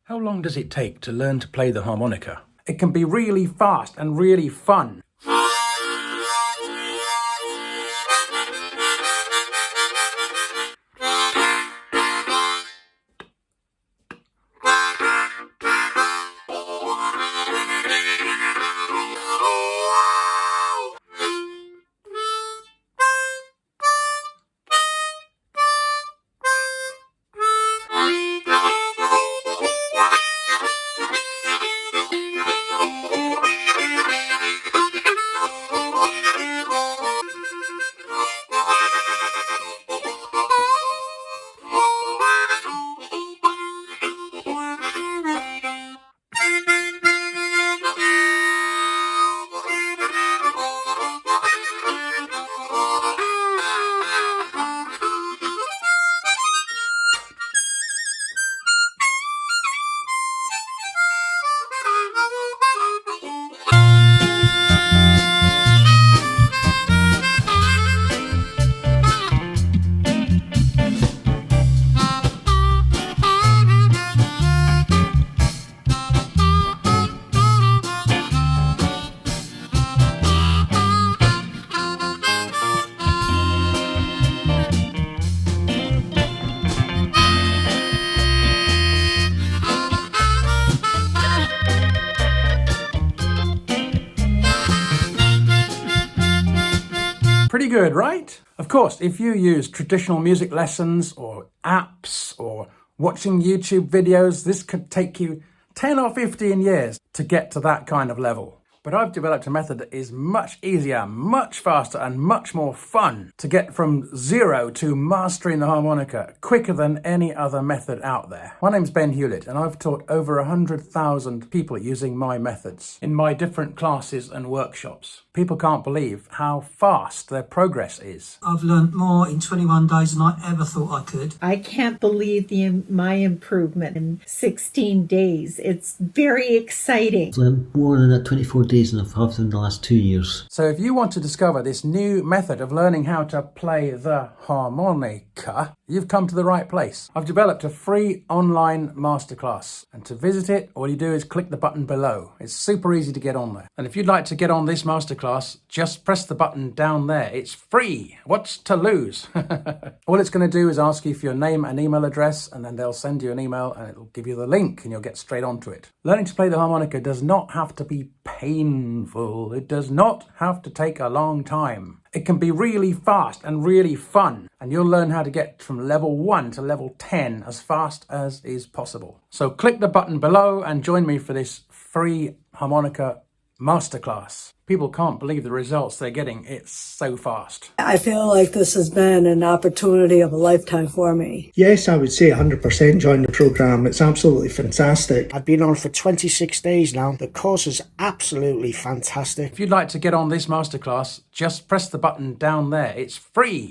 How long does it take to learn to play the harmonica? It can be really fast and really fun. Pretty good, right? Of course, if you use traditional music lessons or apps or watching YouTube videos, this could take you 10 or 15 years to get to that kind of level. But I've developed a method that is much easier, much faster, and much more fun to get from zero to mastering the harmonica quicker than any other method out there. My name's Ben Hewlett, and I've taught over 100,000 people using my methods in my different classes and workshops. People can't believe how fast their progress is. I've learnt more in 21 days than I ever thought I could. I can't believe my improvement in 16 days. It's very exciting. I've learned more than that 24 days than I've had in the last 2 years. So if you want to discover this new method of learning how to play the harmonica, you've come to the right place. I've developed a free online masterclass, and to visit it, all you do is click the button below. It's super easy to get on there. And if you'd like to get on this masterclass, just press the button down there. It's free. What's to lose? All it's going to do is ask you for your name and email address, and then they'll send you an email and it'll give you the link and you'll get straight onto it. Learning to play the harmonica does not have to be painful. It does not have to take a long time. It can be really fast and really fun, and you'll learn how to get from level 1 to level 10 as fast as is possible. So click the button below and join me for this free harmonica masterclass. People can't believe the results they're getting. It's so fast. I feel like this has been an opportunity of a lifetime for me. Yes, I would say 100% join the programme. It's absolutely fantastic. I've been on for 26 days now. The course is absolutely fantastic. If you'd like to get on this masterclass, just press the button down there. It's free.